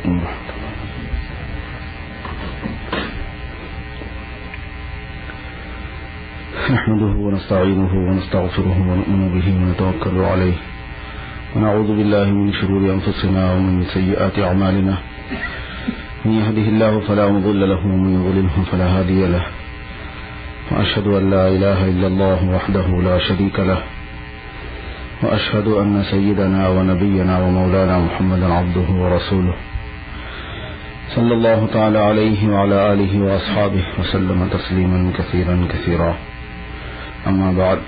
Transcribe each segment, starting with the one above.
علیکم ورحمۃ اللہ۔ نحمده ونستعينه ونستغفره ونؤمن به ونتوكل عليه ونعوذ بالله من شرور أنفسنا ومن سيئات أعمالنا، من يهده الله فلا مضل له ومن يضلله فلا هادي له، وأشهد أن لا إله إلا الله وحده لا شريك له، وأشهد أن سيدنا ونبينا ومولانا محمدا عبده ورسوله صلى الله تعالى عليه وعلى آله وأصحابه وسلم تسليما كثيرا كثيرا، أما بعد۔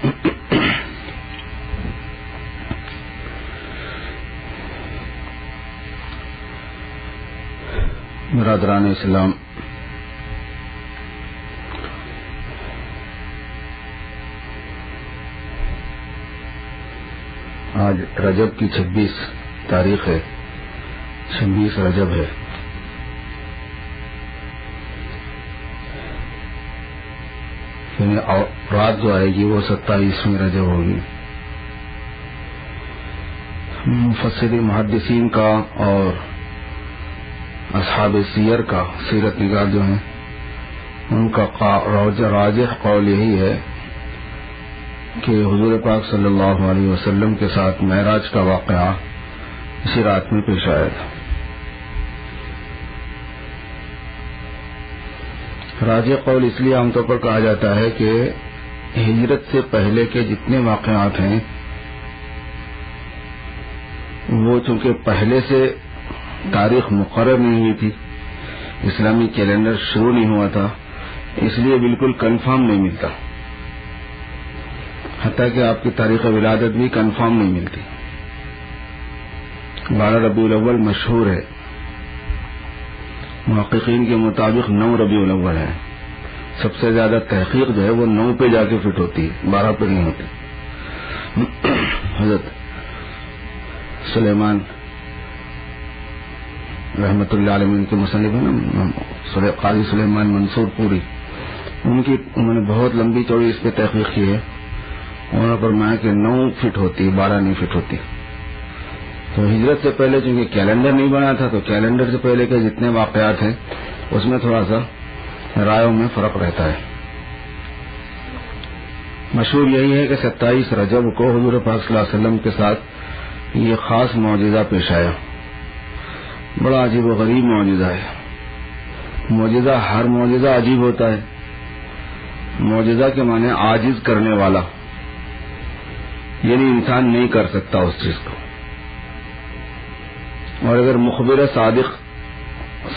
برادران اسلام، آج رجب کی 26 تاریخ ہے، 26 رجب ہے۔ یعنی رات جو آئے گی وہ 27ویں رجب ہوگی۔ مفسرین محدثین کا اور اصحاب سیر کا، سیرت نگار جو ہیں، ان کا راجح قول یہی ہے کہ حضور پاک صلی اللہ علیہ وسلم کے ساتھ معراج کا واقعہ اسی رات میں پیش آیا تھا۔ راجح قول اس لیے عام طور پر کہا جاتا ہے کہ ہجرت سے پہلے کے جتنے واقعات ہیں وہ چونکہ پہلے سے تاریخ مقرر نہیں ہوئی تھی، اسلامی کیلنڈر شروع نہیں ہوا تھا، اس لیے بالکل کنفرم نہیں ملتا، حتیٰ کہ آپ کی تاریخ ولادت بھی کنفرم نہیں ملتی۔ 12 ربیع الاول مشہور ہے، محققین کے مطابق 9 ربیع الاول ہے، سب سے زیادہ تحقیق جو ہے وہ 9 پہ جا کے فٹ ہوتی ہے، 12 پہ نہیں ہوتی۔ حضرت سلیمان رحمت اللہ علیہ کے مصنف ہیں نا، قاضی سلیمان منصور پوری، انہوں نے بہت لمبی چوڑی اس پہ تحقیق کی ہے، انہوں نے فرمایا کہ 9 فٹ ہوتی، 12 نہیں فٹ ہوتی۔ تو ہجرت سے پہلے چونکہ کیلنڈر نہیں بنا تھا تو کیلنڈر سے پہلے کے جتنے واقعات ہیں اس میں تھوڑا سا رائےوں میں فرق رہتا ہے۔ مشہور یہی ہے کہ 27 رجب کو حضور پاک صلی اللہ علیہ وسلم کے ساتھ یہ خاص معجزہ پیش آیا، بڑا عجیب و غریب معجزہ ہے۔ معجزہ، ہر معجزہ عجیب ہوتا ہے۔ معجزہ کے معنی عاجز کرنے والا، یعنی انسان نہیں کر سکتا اس چیز کو، اور اگر مخبر صادق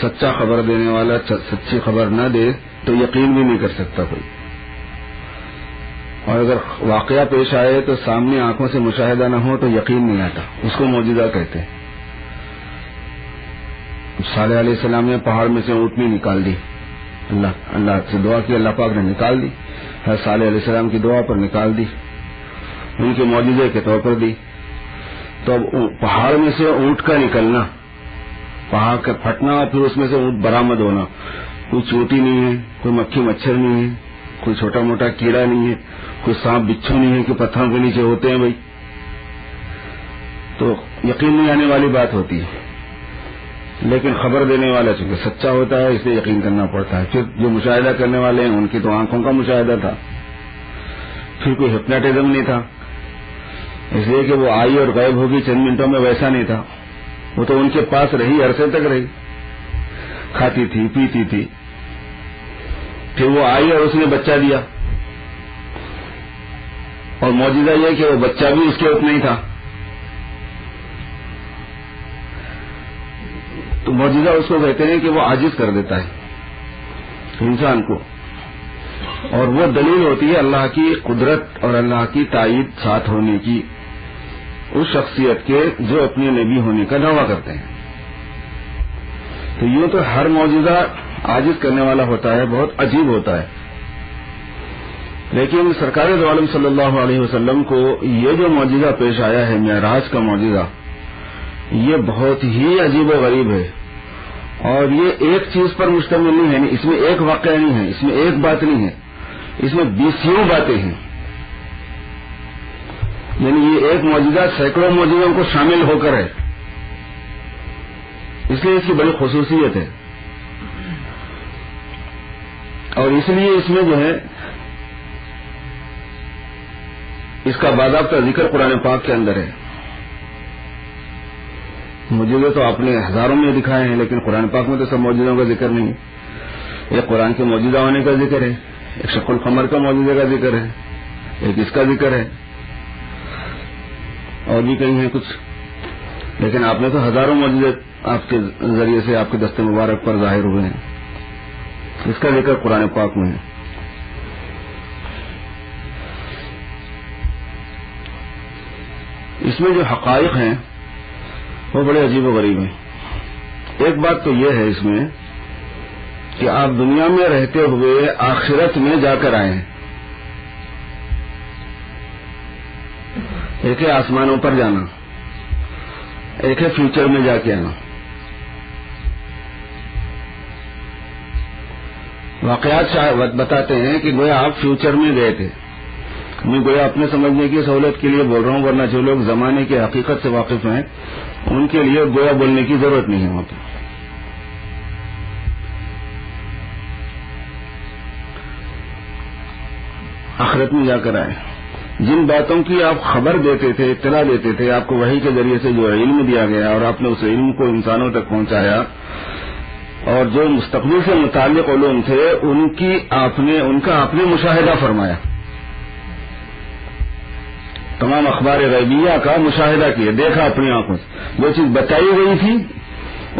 سچا خبر دینے والا سچی خبر نہ دے تو یقین بھی نہیں کر سکتا کوئی، اور اگر واقعہ پیش آئے تو سامنے آنکھوں سے مشاہدہ نہ ہو تو یقین نہیں آتا، اس کو معجزہ کہتے ہیں۔ صالح علیہ السلام نے پہاڑ میں سے اونٹنی نکال دی، اللہ سے دعا کی، اللہ پاک نے نکال دی، صالح علیہ السلام کی دعا پر نکال دی، ان کے معجزے کے طور پر دی۔ تو اب پہاڑ میں سے اونٹ کا نکلنا، پہاڑ کا پھٹنا اور پھر اس میں سے اونٹ برآمد ہونا، کوئی چوٹی نہیں ہے، کوئی مکھی مچھر نہیں ہے، کوئی چھوٹا موٹا کیڑا نہیں ہے، کوئی سانپ بچھو نہیں ہے کہ پتھروں کے نیچے ہوتے ہیں بھائی، تو یقین نہیں آنے والی بات ہوتی ہے۔ لیکن خبر دینے والا چونکہ سچا ہوتا ہے اس لیے یقین کرنا پڑتا ہے۔ پھر جو مشاہدہ کرنے والے ہیں ان کی تو آنکھوں کا مشاہدہ تھا، پھر کوئی ہپناٹزم نہیں تھا، اس لیے کہ وہ آئی اور غائب ہوگی چند منٹوں میں، ویسا نہیں تھا، وہ تو ان کے پاس رہی، عرصے تک رہی، کھاتی تھی پیتی تھی، پھر وہ آئی اور اس نے بچہ دیا، اور معجزہ یہ کہ وہ بچہ بھی اس کے اتنا ہی تھا۔ تو معجزہ اس کو کہتے ہیں کہ وہ عاجز کر دیتا ہے انسان کو، اور وہ دلیل ہوتی ہے اللہ کی قدرت اور اللہ کی تائید ساتھ ہونے کی اس شخصیت کے جو اپنے نبی ہونے کا دعویٰ کرتے ہیں۔ تو یوں تو ہر معجزہ عاجز کرنے والا ہوتا ہے، بہت عجیب ہوتا ہے، لیکن سرکار دو عالم صلی اللہ علیہ وسلم کو یہ جو معجزہ پیش آیا ہے، معراج کا معجزہ، یہ بہت ہی عجیب و غریب ہے، اور یہ ایک چیز پر مشتمل نہیں ہے، اس میں ایک واقعہ نہیں ہے، اس میں ایک بات نہیں ہے، اس میں 20 باتیں ہیں۔ یعنی یہ ایک معجزہ سینکڑوں معجزوں کو شامل ہو کر ہے، اس لیے اس کی بڑی خصوصیت ہے، اور اس لیے اس میں جو ہے اس کا باضابطہ ذکر قرآن پاک کے اندر ہے۔ معجزے تو آپ نے ہزاروں میں دکھائے ہیں، لیکن قرآن پاک میں تو سب معجزوں کا ذکر نہیں ہے۔ ایک قرآن کے معجزہ ہونے کا ذکر ہے، ایک شق القمر کا معجزے کا ذکر ہے، ایک اس کا ذکر ہے، اور بھی کہیں ہیں کچھ، لیکن آپ نے تو ہزاروں معجزے آپ کے ذریعے سے آپ کے دست مبارک پر ظاہر ہوئے ہیں، اس کا ذکر قرآن پاک میں ہے۔ اس میں جو حقائق ہیں وہ بڑے عجیب و غریب ہیں۔ ایک بات تو یہ ہے اس میں کہ آپ دنیا میں رہتے ہوئے آخرت میں جا کر آئے ہیں۔ ایک ہے آسمانوں پر جانا، ایک ہے فیوچر میں جا کے آنا۔ واقعات بتاتے ہیں کہ گویا آپ فیوچر میں گئے تھے۔ میں گویا اپنے سمجھنے کی سہولت کے لیے بول رہا ہوں، ورنہ جو لوگ زمانے کی حقیقت سے واقف ہیں ان کے لیے گویا بولنے کی ضرورت نہیں ہے وہاں پہ۔ آخرت میں جا کر آئے، جن باتوں کی آپ خبر دیتے تھے، اطلاع دیتے تھے، آپ کو وحی کے ذریعے سے جو علم دیا گیا اور آپ نے اس علم کو انسانوں تک پہنچایا، اور جو مستقبل سے متعلق علوم تھے ان کا آپ نے مشاہدہ فرمایا، تمام اخبار غیبیہ کا مشاہدہ کیا، دیکھا اپنی آنکھوں سے، جو چیز بتائی گئی تھی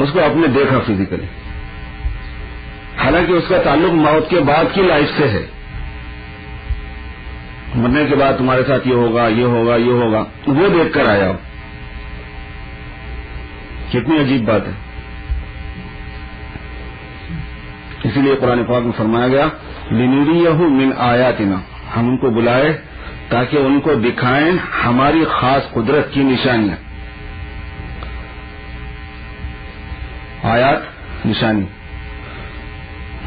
اس کو آپ نے دیکھا فزیکلی، حالانکہ اس کا تعلق موت کے بعد کی لائف سے ہے۔ مرنے کے بعد تمہارے ساتھ یہ ہوگا، یہ ہوگا، یہ ہوگا، وہ دیکھ کر آیا۔ کتنی عجیب بات ہے۔ اسی لیے قرآن پاک میں فرمایا گیا لِنُرِيَهُ مِنْ آیاتنا، ہم ان کو بلائے تاکہ ان کو دکھائیں ہماری خاص قدرت کی نشانیاں۔ آیات نشانی،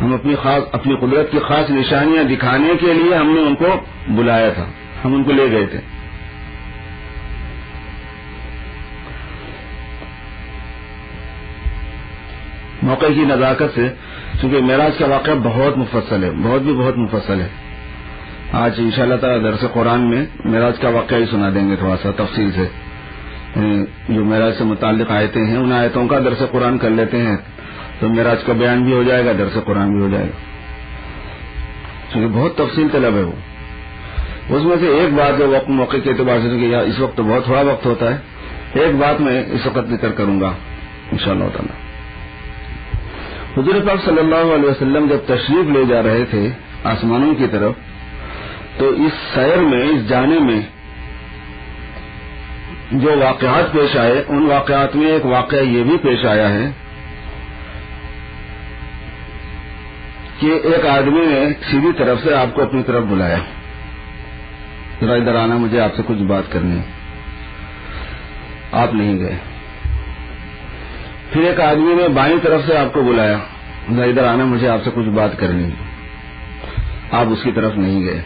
ہم اپنی قدرت کی خاص نشانیاں دکھانے کے لیے ہم نے ان کو بلایا تھا، ہم ان کو لے گئے تھے۔ موقع کی نزاکت سے، چونکہ معراج کا واقعہ بہت مفصل ہے، بہت مفصل ہے۔ آج انشاءاللہ تعالی درس قرآن میں معراج کا واقعہ ہی سنا دیں گے تھوڑا سا تفصیل سے، جو معراج سے متعلق آیتیں ہیں ان آیتوں کا درس قرآن کر لیتے ہیں تو معراج کا بیان بھی ہو جائے گا، درس قرآن بھی ہو جائے گا، چونکہ بہت تفصیل طلب ہے وہ۔ اس میں سے ایک بات جو وقت موقع کے اعتبار سے کہ اس وقت تو بہت تھوڑا وقت ہوتا ہے، ایک بات میں اس وقت ذکر کروں گا انشاءاللہ تعالی۔ حضور پاک صلی اللہ علیہ وسلم جب تشریف لے جا رہے تھے آسمانوں کی طرف، تو اس سیر میں، اس جانے میں جو واقعات پیش آئے، ان واقعات میں ایک واقعہ یہ بھی پیش آیا ہے کہ ایک آدمی نے سیدھی طرف سے آپ کو اپنی طرف بلایا، ذرا ادھر آنا، مجھے آپ سے کچھ بات کرنی ہے۔ آپ نہیں گئے۔ پھر ایک آدمی نے بائیں طرف سے آپ کو بلایا، ذرا ادھر آنا، مجھے آپ سے کچھ بات کرنی ہے۔ آپ اس کی طرف نہیں گئے۔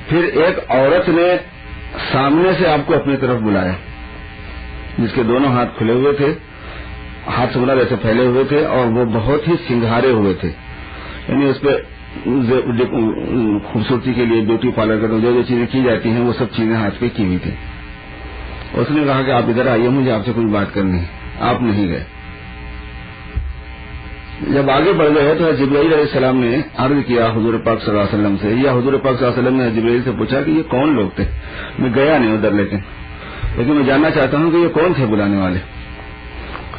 پھر ایک عورت نے سامنے سے آپ کو اپنی طرف بلایا، جس کے دونوں ہاتھ کھلے ہوئے تھے، ہاتھ سگنا جیسے پھیلے ہوئے تھے، اور وہ بہت ہی سنگھارے ہوئے تھے، یعنی اس پہ خوبصورتی کے لیے بیوٹی پارلر کا جو چیزیں کی جاتی ہیں وہ سب چیزیں ہاتھ پہ کی ہوئی تھی۔ اس نے کہا کہ آپ ادھر آئیے، مجھے آپ سے کچھ بات کرنی ہے۔ آپ نہیں گئے۔ جب آگے بڑھ گئے تو جبرائیل علیہ السلام نے عرض کیا حضور پاک صلی اللہ علیہ وسلم سے، یا حضور پاک صلی اللہ علیہ وسلم نے جبرائیل سے پوچھا کہ یہ کون لوگ تھے؟ میں گیا نہیں ادھر، لیکن میں جاننا چاہتا ہوں کہ یہ کون تھے بلانے والے؟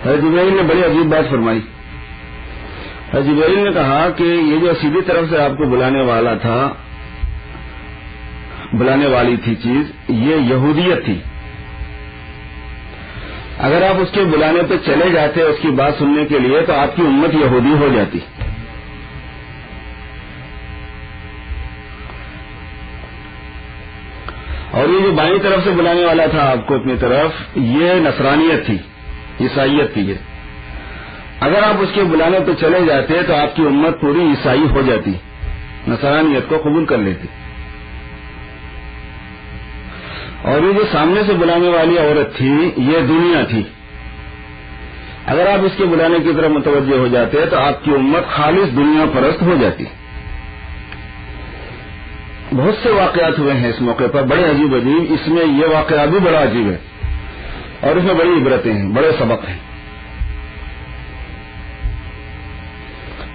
حضرت جبرائیل نے بڑی عجیب بات فرمائی۔ حضرت جبرائیل نے کہا کہ یہ جو سیدھی طرف سے آپ کو بلانے والا تھا، بلانے والی تھی چیز، یہ یہودیت تھی۔ اگر آپ اس کے بلانے پہ چلے جاتے اس کی بات سننے کے لیے تو آپ کی امت یہودی ہو جاتی۔ اور یہ جو بائیں طرف سے بلانے والا تھا آپ کو اپنی طرف، یہ نصرانیت تھی، عیسائیت تھی۔ اگر آپ اس کے بلانے پہ چلے جاتے تو آپ کی امت پوری عیسائی ہو جاتی، نصرانیت کو قبول کر لیتی۔ اور یہ جو سامنے سے بلانے والی عورت تھی، یہ دنیا تھی، اگر آپ اس کے بلانے کی طرف متوجہ ہو جاتے تو آپ کی امت خالص دنیا پرست ہو جاتی. بہت سے واقعات ہوئے ہیں اس موقع پر بڑے عجیب عجیب. اس میں یہ واقعہ بھی بڑا عجیب ہے اور اس میں بڑی عبرتیں ہیں, بڑے سبق ہیں.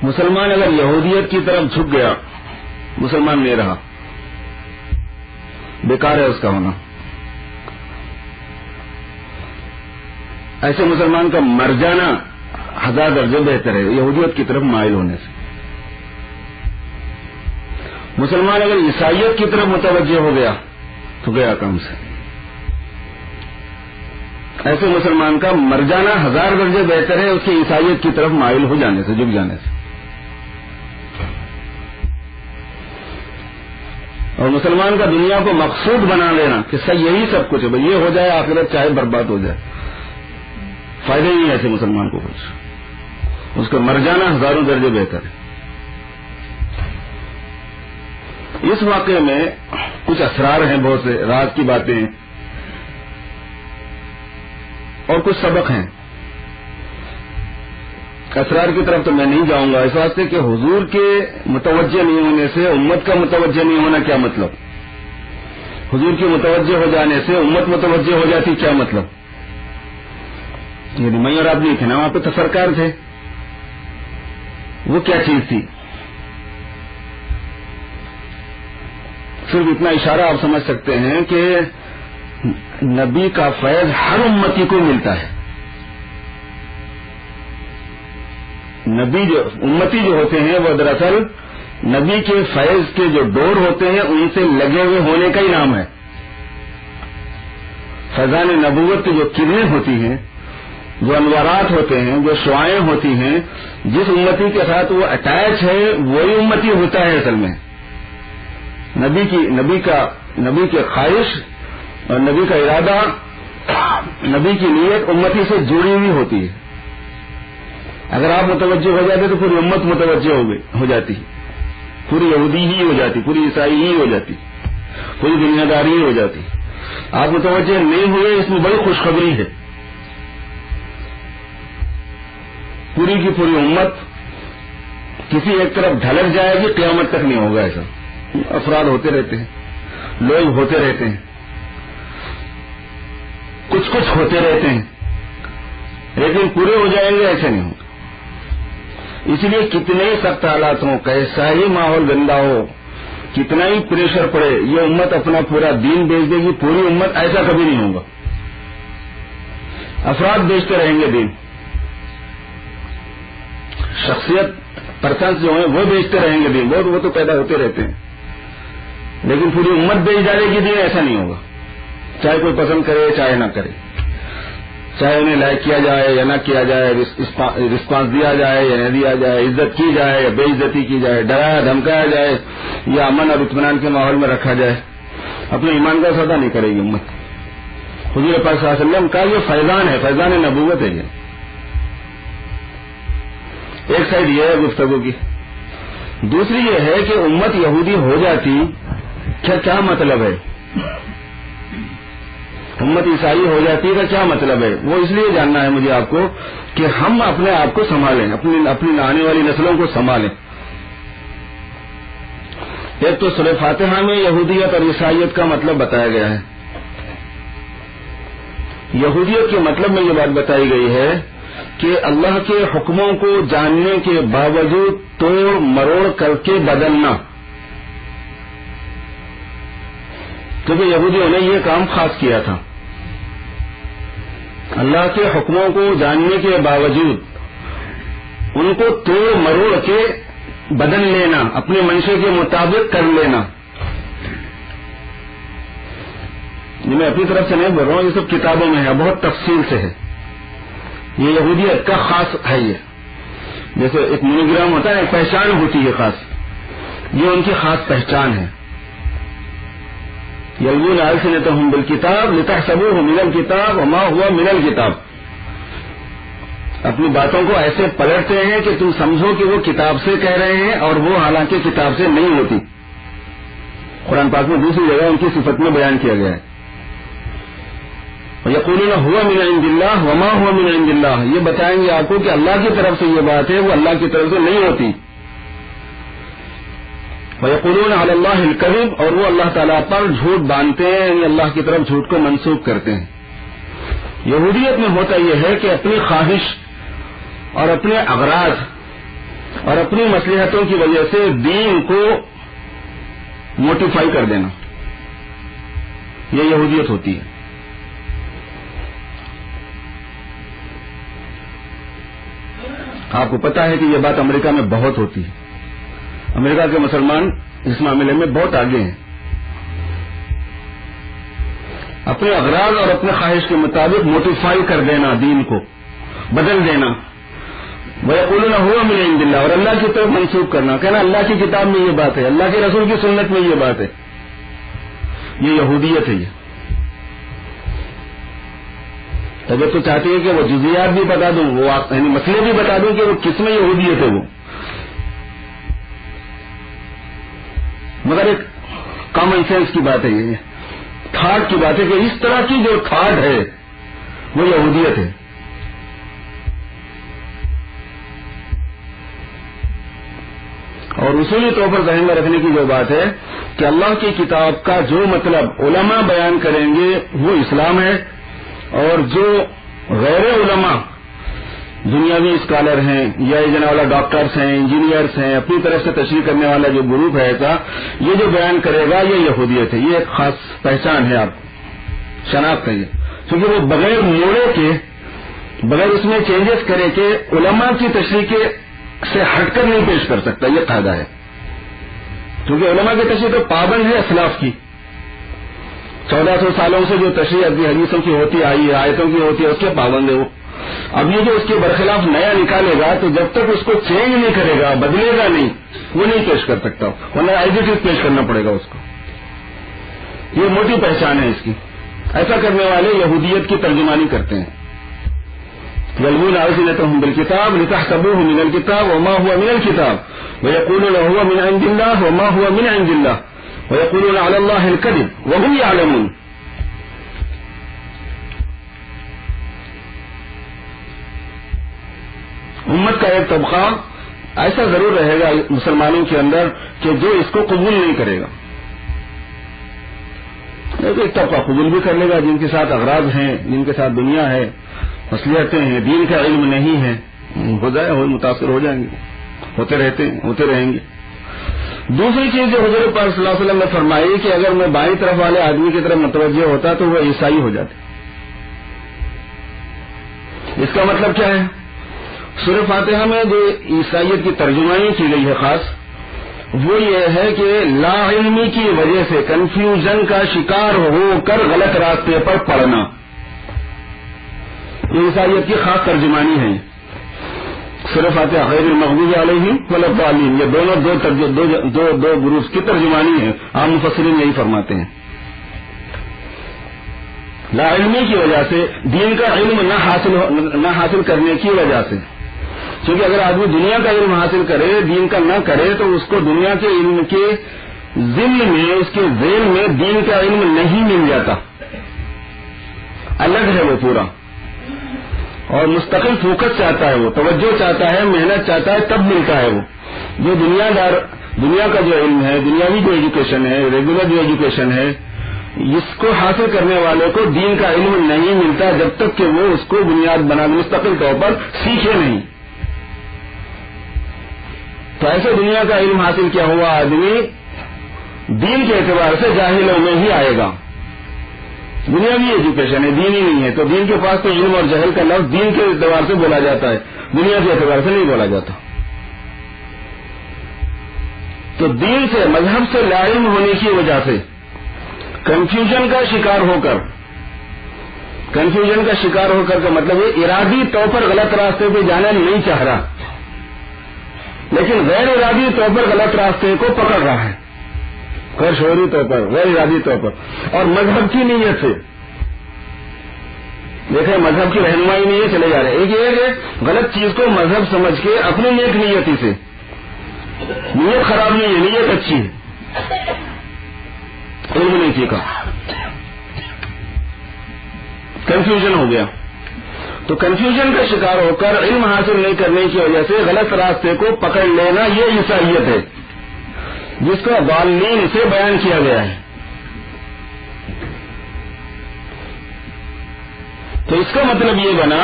مسلمان اگر یہودیت کی طرف جھک گیا, مسلمان نہیں رہا, بیکار ہے اس کا ہونا. ایسے مسلمان کا مر جانا 1000 درجے بہتر ہے یہودیت کی طرف مائل ہونے سے. مسلمان اگر عیسائیت کی طرف متوجہ ہو گیا تو گیا کام سے. ایسے مسلمان کا مر جانا 1000 درجے بہتر ہے اس کے عیسائیت کی طرف مائل ہو جانے سے, جھک جانے سے. اور مسلمان کا دنیا کو مقصود بنا لینا کہ صحیح یہی سب کچھ ہے, بھائی یہ ہو جائے آخرت چاہے برباد ہو جائے, فائدہ ہی نہیں ہے ایسے مسلمان کو کچھ. اس کا مر جانا 1000 درجے بہتر ہے. اس واقعے میں کچھ اسرار ہیں, بہت سے راز کی باتیں ہیں اور کچھ سبق ہیں. اسرار کی طرف تو میں نہیں جاؤں گا اس واسطے کہ حضور کے متوجہ نہیں ہونے سے امت کا متوجہ نہیں ہونا کیا مطلب, حضور کے متوجہ ہو جانے سے امت متوجہ ہو جاتی کیا مطلب. یعنی میں اور آپ نہیں تھے نا وہاں پہ, تو سرکار تھے, وہ کیا چیز تھی. صرف اتنا اشارہ آپ سمجھ سکتے ہیں کہ نبی کا فیض ہر امتی کو ملتا ہے. نبی جو امتی جو ہوتے ہیں وہ دراصل نبی کے فیض کے جو ڈور ہوتے ہیں ان سے لگے ہوئے ہونے کا ہی نام ہے. فیضان نبوت کی جو کرنیں ہوتی ہیں, جو انوارات ہوتے ہیں, جو شعائیں ہوتی ہیں, جس امتی کے ساتھ وہ اٹیچ ہے وہی امتی ہوتا ہے. اصل میں نبی کے خواہش اور نبی کا ارادہ, نبی کی نیت امتی سے جڑی ہوئی ہوتی ہے. اگر آپ متوجہ ہو جاتے تو پوری امت متوجہ ہو جاتی, پوری یہودی ہی ہو جاتی, پوری عیسائی ہی ہو جاتی, پوری دنیا داری ہی ہو جاتی. آپ متوجہ نہیں ہوئے, اس میں بڑی خوشخبری ہے. پوری کی پوری امت کسی ایک طرف ڈھلک جائے گی, قیامت تک نہیں ہوگا ایسا. افراد ہوتے رہتے ہیں, لوگ ہوتے رہتے ہیں, کچھ ہوتے رہتے ہیں, لیکن پورے ہو جائیں گے ایسے نہیں ہوگا. اس لیے کتنے ہی سخت حالات ہوں, کیسا ہی ماحول گندا ہو, کتنا ہی پریشر پڑے, یہ امت اپنا پورا دین بیچ دے گی. پوری امت ایسا کبھی نہیں ہوگا. افراد بیچتے رہیں گے دین, شخصیت پرسنس جو ہیں وہ بیچتے رہیں گے دین, وہ تو پیدا ہوتے رہتے ہیں, لیکن پوری امت بیچ ڈالے گی دین, ایسا نہیں ہوگا. چاہے کوئی پسند کرے چاہے نہ کرے, چاہے انہیں لائک کیا جائے یا نہ کیا جائے, رسپانس دیا جائے یا نہ دیا جائے, عزت کی جائے یا بے عزتی کی جائے, ڈرایا دھمکایا جائے یا امن اور اطمینان کے ماحول میں رکھا جائے, اپنے ایمان کا سودا نہیں کرے گی امت. حضور پاک صلی اللہ علیہ وسلم کا یہ فیضان ہے, فیضان نبوت ہے. یہ ایک سائڈ یہ ہے گفتگو کی. دوسری یہ ہے کہ امت یہودی ہو جاتی کیا مطلب ہے, امت عیسائی ہو جاتی کا کیا مطلب ہے. وہ اس لیے جاننا ہے مجھے آپ کو کہ ہم اپنے آپ کو سنبھالیں, اپنی آنے والی نسلوں کو سنبھالیں. ایک تو سورہ فاتحہ میں یہودیت اور عیسائیت کا مطلب بتایا گیا ہے. یہودیت کے مطلب میں یہ بات بتائی گئی ہے کہ اللہ کے حکموں کو جاننے کے باوجود توڑ مروڑ کر کے بدلنا. کیونکہ یہودیوں نے یہ کام خاص کیا تھا, اللہ کے حکموں کو جاننے کے باوجود ان کو توڑ مروڑ کے بدل لینا, اپنے منشے کے مطابق کر لینا. یہ میں اپنی طرف سے نہیں بول رہا ہوں, یہ سب کتابوں میں ہے, بہت تفصیل سے ہے. یہ یہودیت کا خاص ہے. یہ جیسے ایک مونوگرام ہوتا ہے, ایک پہچان ہوتی ہے خاص, یہ ان کی خاص پہچان ہے. یلوون السنتهم بالکتاب لتحسبوه من الکتاب وما هو من الکتاب. اپنی باتوں کو ایسے پلٹتے ہیں کہ تم سمجھو کہ وہ کتاب سے کہہ رہے ہیں اور وہ حالانکہ کتاب سے نہیں ہوتی. قرآن پاک میں دوسری جگہ ان کی صفت میں بیان کیا گیا ہے. یقولون هو من عند اللہ وما هو من عند اللہ، یہ بتائیں گے آپ کو کہ اللہ کی طرف سے یہ بات ہے، وہ اللہ کی طرف سے نہیں ہوتی. وَيَقُولُونَ عَلَى اللَّهِ الْكَذِبَ، اور وہ اللہ تعالیٰ پر جھوٹ باندھتے ہیں، یعنی اللہ کی طرف جھوٹ کو منسوب کرتے ہیں. یہودیت میں ہوتا یہ ہے کہ اپنی خواہش اور اپنے اغراض اور اپنی مصلحتوں کی وجہ سے دین کو موٹیفائی کر دینا، یہ یہودیت ہوتی ہے. آپ کو پتا ہے کہ یہ بات امریکہ میں بہت ہوتی ہے. امریکہ کے مسلمان اس معاملے میں بہت آگے ہیں. اپنے اغراض اور اپنے خواہش کے مطابق موٹیفائی کر دینا، دین کو بدل دینا. وَيَقُولُونَ هُوَ مِنْ عِنْدِ اللَّهِ، اور اللہ کی طرف منسوب کرنا، کہنا اللہ کی کتاب میں یہ بات ہے، اللہ کے رسول کی سنت میں یہ بات ہے. یہ یہودیت ہے. یہ طبیعت تو چاہتی ہے کہ وہ جزیات بھی بتا دوں، وہ یعنی مسئلے بھی بتا دوں کہ وہ کس میں یہودیت ہے. وہ مگر ایک کامن سینس کی بات ہے، یہ تھاٹ کی بات ہے کہ اس طرح کی جو تھاٹ ہے وہ یہودیت ہے. اور اصولی طور پر ذہن میں رکھنے کی جو بات ہے کہ اللہ کی کتاب کا جو مطلب علماء بیان کریں گے وہ اسلام ہے، اور جو غیر علماء دنیاوی اسکالر ہیں یا یہ جناب والا ڈاکٹرز ہیں، انجینئرز ہیں، اپنی طرف سے تشریح کرنے والا جو گروپ ہے ایسا، یہ جو بیان کرے گا یہ یہودیت ہے. یہ ایک خاص پہچان ہے، آپ شناخت ہے یہ، کیونکہ وہ بغیر موڑے کے، بغیر اس میں چینجز کرے کہ علماء کی تشریح کے سے ہٹ کر نہیں پیش کر سکتا. یہ قاعدہ ہے، کیونکہ علماء کی تشریح تو پابند ہے اسلاف کی. 1400 سالوں سے جو تشریح حدیثوں کی ہوتی آئی ہے، آیتوں کی ہوتی ہے، اس کے پابند ہے وہ. اب یہ جو اس کے برخلاف نیا نکالے گا تو جب تک اس کو چینج نہیں کرے گا، بدلے گا نہیں، وہ نہیں پیش کر سکتا، ورنہ ایز اٹ از پیش کرنا پڑے گا اس کو. یہ موٹی پہچان ہے اس کی. ایسا کرنے والے یہودیت کی ترجمانی کرتے ہیں. یلوون السنتهم بالکتاب لتحسبوه من الکتاب وما هو من الکتاب ويقولون هو من عند الله وما هو من عند الله ويقولون على الله الكذب وهم يعلمون. امت کا ایک طبقہ ایسا ضرور رہے گا مسلمانوں کے اندر کہ جو اس کو قبول نہیں کرے گا. ایک طبقہ قبول بھی کر لے گا جن کے ساتھ اغراض ہیں، جن کے ساتھ دنیا ہے، مصلحتیں ہیں، دین کا علم نہیں ہے، ہو جائے ہو متاثر ہو جائیں گے، ہوتے رہتے ہیں، ہوتے رہیں گے. دوسری چیز جو حضور پاک صلی اللہ علیہ وسلم نے فرمائی کہ اگر میں بائیں طرف والے آدمی کی طرف متوجہ ہوتا تو وہ عیسائی ہو جاتے. اس کا مطلب کیا ہے؟ سورہ فاتحہ میں جو عیسائیت کی ترجمانی کی گئی ہے خاص، وہ یہ ہے کہ لا علمی کی وجہ سے کنفیوژن کا شکار ہو کر غلط راستے پر پڑنا. یہ عیسائیت کی خاص ترجمانی ہے. سورہ فاتحہ غیر المغضوب علیہم ولا الضالین، یہ دو گروپس کی ترجمانی ہے. عام مفسرین یہی فرماتے ہیں. لا علمی کی وجہ سے، دین کا علم نہ حاصل کرنے کی وجہ سے. کیونکہ اگر آدمی دنیا کا علم حاصل کرے، دین کا نہ کرے، تو اس کو دنیا کے علم کے ضمن میں، اس کے ذیل میں دین کا علم نہیں مل جاتا. الگ ہے وہ پورا، اور مستقل فوکس چاہتا ہے، وہ توجہ چاہتا ہے، محنت چاہتا ہے، تب ملتا ہے وہ. جو دنیا کا جو علم ہے، دنیاوی جو ایجوکیشن ہے، ریگولر جو ایجوکیشن ہے، اس کو حاصل کرنے والے کو دین کا علم نہیں ملتا جب تک کہ وہ اس کو بنیاد بنا مستقل طور پر سیکھے نہیں. تو ایسے دنیا کا علم حاصل کیا ہوا آدمی دین کے اعتبار سے جاہلوں میں ہی آئے گا. دنیاوی ایجوکیشن ہے، دین ہی نہیں ہے، تو دین کے پاس تو علم اور جہل کا لفظ دین کے اعتبار سے بولا جاتا ہے، دنیا کے اعتبار سے نہیں بولا جاتا. تو دین سے، مذہب سے لا علم ہونے کی وجہ سے کنفیوژن کا شکار ہو کر کا مطلب یہ ارادی طور پر غلط راستے پہ جانا نہیں چاہ رہا، لیکن غیر ارادی طور پر غلط راستے کو پکڑ رہا ہے، غیر شعوری طور پر، غیر ارادی طور پر، اور مذہب کی نیت سے. دیکھیں مذہب کی رہنمائی نہیں ہے، چلے جا رہے. ایک یہ ہے غلط چیز کو مذہب سمجھ کے اپنی نیک نیتی سے، نیت خراب نہیں ہے، نیت اچھی ہے، علم نہیں سیکھا. کنفیوژن ہو گیا. تو کنفیوژن کا شکار ہو کر علم حاصل نہیں کرنے کی وجہ سے غلط راستے کو پکڑ لینا یہ عیسائیت ہے جس کو ضالین سے بیان کیا گیا ہے. تو اس کا مطلب یہ بنا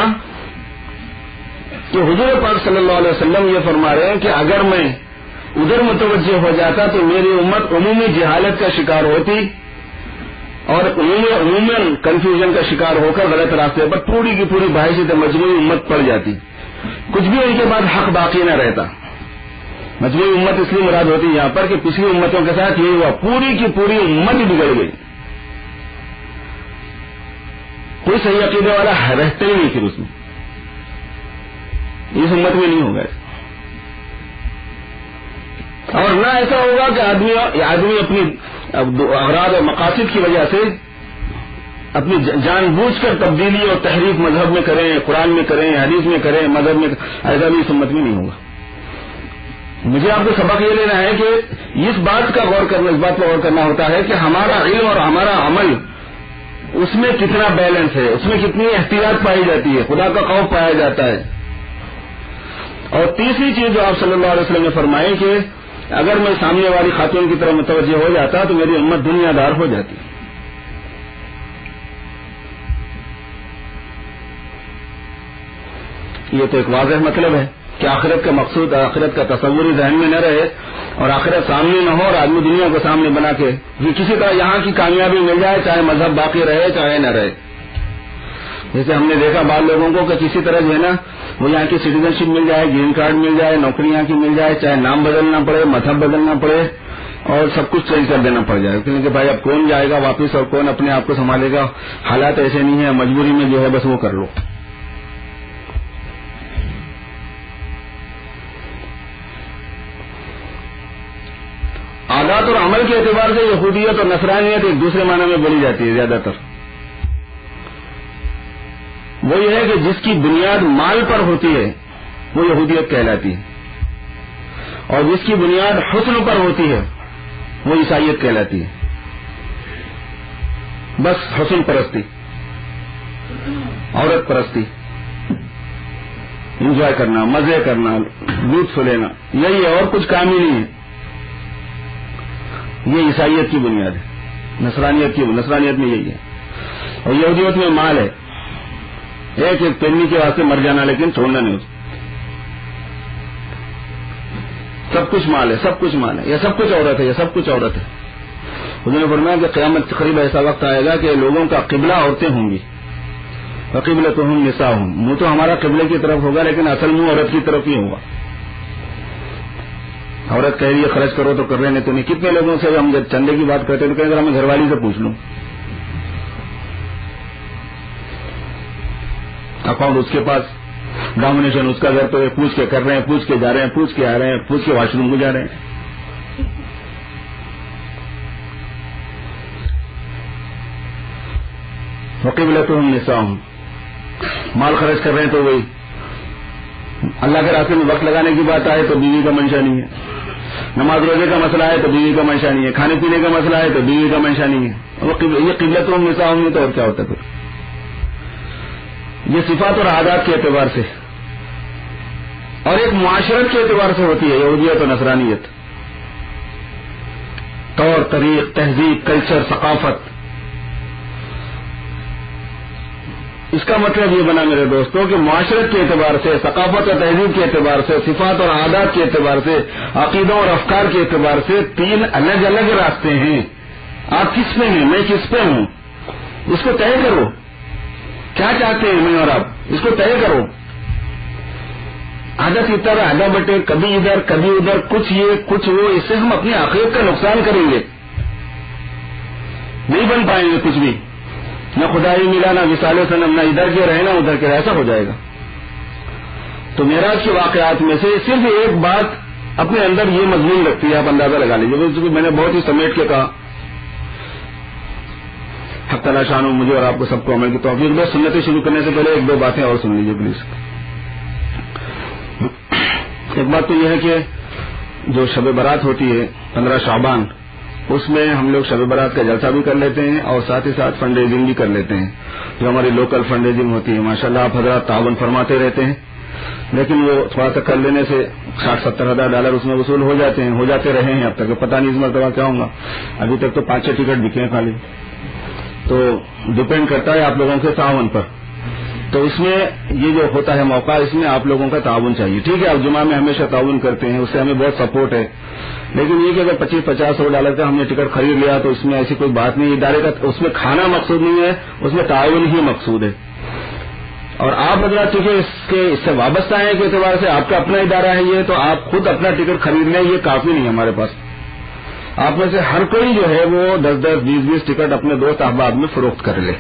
کہ حضور پاک صلی اللہ علیہ وسلم یہ فرما رہے ہیں کہ اگر میں ادھر متوجہ ہو جاتا تو میری امت عمومی جہالت کا شکار ہوتی اور عموماً کنفیوژن کا شکار ہو کر غلط راستے پر پوری کی پوری بحیثیت مجموعی امت پڑ جاتی. کچھ بھی ان کے بعد حق باقی نہ رہتا. مجموعی امت اس لیے مراد ہوتی یہاں پر کہ پچھلی امتوں کے ساتھ یہی ہوا, پوری کی پوری امت ہی بگڑ گئی. کوئی صحیح عقیدے والا رہتا ہی نہیں پھر اس میں, اس امت میں نہیں ہوگا. اور نہ ایسا ہوگا کہ آدمی اپنی اغراض اور مقاصد کی وجہ سے اپنی جان بوجھ کر تبدیلی اور تحریف مذہب میں کریں, قرآن میں کریں, حدیث میں کریں, مذہب میں, ایسا بھی اس امت میں نہیں ہوگا. مجھے آپ کو سبق یہ لینا ہے کہ اس بات پر غور کرنا ہوتا ہے کہ ہمارا علم اور ہمارا عمل اس میں کتنا بیلنس ہے, اس میں کتنی احتیاط پائی جاتی ہے, خدا کا خوف پایا جاتا ہے. اور تیسری چیز جو آپ صلی اللہ علیہ وسلم نے فرمائی کہ اگر میں سامنے والی خاتون کی طرف متوجہ ہو جاتا تو میری امت دنیا دار ہو جاتی. یہ تو ایک واضح مطلب ہے کہ آخرت کا مقصود, آخرت کا تصور ہی ذہن میں نہ رہے اور آخرت سامنے نہ ہو اور آدمی دنیا کو سامنے بنا کے کسی طرح یہاں کی کامیابی مل جائے, چاہے مذہب باقی رہے چاہے نہ رہے. جیسے ہم نے دیکھا بعض لوگوں کو کہ کسی طرح جو ہے نا وہ یہاں کی سٹیزن شپ مل جائے, گرین کارڈ مل جائے, نوکری یہاں کی مل جائے, چاہے نام بدلنا پڑے, مذہب بدلنا پڑے اور سب کچھ چینج کر دینا پڑ جائے, کیونکہ بھائی اب کون جائے گا واپس اور کون اپنے آپ کو سنبھالے گا. حالات ایسے نہیں ہیں, مجبوری میں جو ہے بس وہ کر لو. عادات اور عمل کے اعتبار سے یہودیت اور نصرانیت ایک دوسرے معنی میں بولی جاتی ہے زیادہ تر. وہ یہ ہے کہ جس کی بنیاد مال پر ہوتی ہے وہ یہودیت کہلاتی ہے, اور جس کی بنیاد حسن پر ہوتی ہے وہ عیسائیت کہلاتی ہے. بس حسن پرستی, عورت پرستی, انجوائے کرنا, مزے کرنا, لطف لینا, یہی ہے اور کچھ کام ہی نہیں ہے. یہ عیسائیت کی بنیاد ہے. نصرانیت میں یہی ہے. اور یہودیت میں مال ہے, ایک پینی کے واسطے مر جانا لیکن چھوڑنا نہیں. سب کچھ مال ہے, سب کچھ مال ہے, یہ سب کچھ عورت ہے, یہ سب کچھ عورت ہے. انہوں نے فرمایا کہ قیامت قریب ایسا وقت آئے گا کہ لوگوں کا قبلہ عورتیں ہوں گی. وقبلتہم نساؤہم, منہ تو ہمارا قبلے کی طرف ہوگا لیکن اصل منہ عورت کی طرف ہی ہوگا. عورت کہہ رہی ہے خرچ کرو تو کر رہے نہیں تو نہیں. کتنے لوگوں سے ہم جب چندے کی بات کرتے ہیں تو کہیں ذرا میں گھر والی سے پوچھ لوں, اکاؤنٹ اس کے پاس, ڈومینیشن اس کا گھر پہ, پوچھ کے کر رہے ہیں, پوچھ کے جا رہے ہیں, پوچھ کے آ رہے ہیں, پوچھ کے واش روم کو جا رہے ہیں. وقبلتہم نساؤہم, مال خرچ کر رہے ہیں تو وہی اللہ کے راستے میں وقت لگانے کی بات آئے تو بیوی کا منشا نہیں ہے, نماز روزے کا مسئلہ ہے تو بیوی کا منشا نہیں ہے, کھانے پینے کا مسئلہ ہے تو بیوی کا منشا نہیں ہے. یہ قبلتہم نساؤہم تو اور کیا ہوتا ہے پھر. یہ صفات اور عادات کے اعتبار سے اور ایک معاشرت کے اعتبار سے ہوتی ہے یہودیت اور نصرانیت. طور طریق, تہذیب, کلچر, ثقافت. اس کا مطلب یہ بنا میرے دوستوں کہ معاشرت کے اعتبار سے, ثقافت اور تہذیب کے اعتبار سے, صفات اور عادات کے اعتبار سے, عقیدوں اور افکار کے اعتبار سے تین الگ الگ راستے ہیں. آپ کس پہ ہیں, میں کس پہ ہوں, اس کو طے کرو. کیا چاہتے ہیں میں اور آپ, اس کو طے کرو. عادت کی طرح آگا بٹے, کبھی ادھر کبھی ادھر, کچھ یہ کچھ وہ, اس سے ہم اپنی آخرت کا نقصان کریں گے. نہیں بن پائیں گے کچھ بھی, نہ خدا ہی ملا, نہ وصال صنم, نہ ادھر کے رہے نہ ادھر کے رہے, ایسا ہو جائے گا. تو معراج کے واقعات میں سے صرف ایک بات اپنے اندر یہ مضمون رکھتی ہے, آپ اندازہ لگا لیجیے. میں نے بہت ہی سمیٹ کے کہا, حق تعالیٰ شان مجھے اور آپ کو سب کو عمل کی توفیق دے. سنتیں شروع کرنے سے پہلے ایک دو باتیں اور سن لیجیے پلیز. ایک بات تو یہ ہے کہ جو شب برات ہوتی ہے 15 شعبان, اس میں ہم لوگ شب برات کا جلسہ بھی کر لیتے ہیں اور ساتھ ہی ساتھ فنڈ ریزنگ بھی کر لیتے ہیں. جو ہماری لوکل فنڈ ریزنگ ہوتی ہے ماشاءاللہ آپ حضرات تعاون فرماتے رہتے ہیں, لیکن وہ تھوڑا سا کر لینے سے 60-70 ہزار ڈالر اس میں وصول ہو جاتے رہے ہیں اب تک. پتہ نہیں اس مرتبہ کیا ہوں گا, ابھی تک تو 5-6 ٹکٹ بکے ہیں خالی. تو ڈپینڈ کرتا ہے آپ لوگوں کے تعاون پر. تو اس میں یہ جو ہوتا ہے موقع, اس میں آپ لوگوں کا تعاون چاہیے. ٹھیک ہے, آپ جمعہ میں ہمیشہ تعاون کرتے ہیں, اس سے ہمیں بہت سپورٹ ہے, لیکن یہ کہ اگر 25-50 ڈالر کا ہم نے ٹکٹ خرید لیا تو اس میں ایسی کوئی بات نہیں. ادارے کا اس میں کھانا مقصود نہیں ہے, اس میں تعاون ہی مقصود ہے. اور آپ حضرات چونکہ اس سے وابستہ ہیں کے اعتبار سے آپ کا اپنا ادارہ ہے یہ, تو آپ خود اپنا ٹکٹ خرید لیں, یہ کافی نہیں ہمارے پاس. آپ میں سے ہر کوئی جو ہے وہ 10-10, 20-20 ٹکٹ اپنے دوست احباب میں فروخت کر لے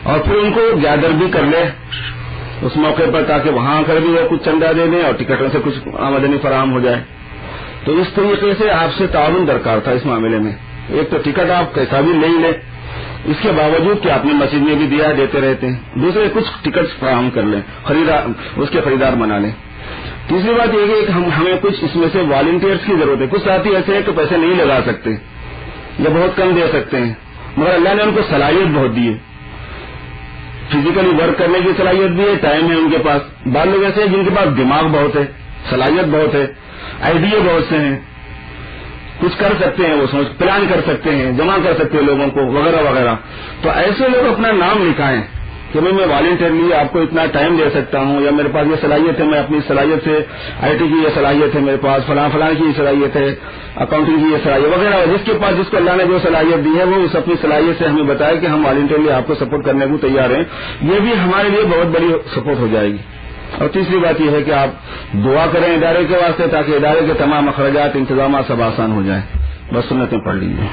اور پھر ان کو گیدر بھی کر لے اس موقع پر, تاکہ وہاں کر بھی وہ کچھ چندہ دے دیں اور ٹکٹوں سے کچھ آمدنی فراہم ہو جائے. تو اس طریقے سے آپ سے تعاون درکار تھا اس معاملے میں. ایک تو ٹکٹ آپ کیسا بھی نہیں لیں, اس کے باوجود کہ آپ نے مسجد میں بھی دیا دیتے رہتے ہیں. دوسرے کچھ ٹکٹ فراہم کر لیں, اس کے خریدار بنا لیں. تیسری بات یہ ہے کہ ہمیں کچھ اس میں سے والنٹیئرس کی ضرورت ہے. کچھ ساتھی ایسے ہیں کہ پیسے نہیں لگا سکتے یا بہت کم دے سکتے ہیں, مگر اللہ نے ان کو صلاحیت بہت دی ہے, فزیکلی ورک کرنے کی صلاحیت بھی ہے, ٹائم ہے ان کے پاس. بعض لوگ ایسے ہیں جن کے پاس دماغ بہت ہے, صلاحیت بہت ہے, آئیڈیا بہت سے ہیں, کچھ کر سکتے ہیں, وہ سوچ پلان کر سکتے ہیں, جمع کر سکتے ہیں لوگوں کو وغیرہ وغیرہ. تو ایسے لوگ اپنا نام لکھائیں کہ میں والنٹیئرلی آپ کو اتنا ٹائم دے سکتا ہوں, یا میرے پاس یہ صلاحیت ہے, میں اپنی صلاحیت سے آئی ٹی کی یہ صلاحیت ہے میرے پاس, فلاں کی یہ صلاحیت ہے, اکاؤنٹنگ کی یہ صلاحیت وغیرہ. جس کے پاس جس کو اللہ نے جو صلاحیت دی ہے وہ اس اپنی صلاحیت سے ہمیں بتائے کہ ہم والنٹیئرلی آپ کو سپورٹ کرنے کو تیار ہیں. یہ بھی ہمارے لیے بہت بڑی سپورٹ ہو جائے گی. اور تیسری بات یہ ہے کہ آپ دعا کریں ادارے کے واسطے, تاکہ ادارے کے تمام اخراجات انتظامات سب آسان ہو جائیں. بس سنتیں پڑھ لیجیے.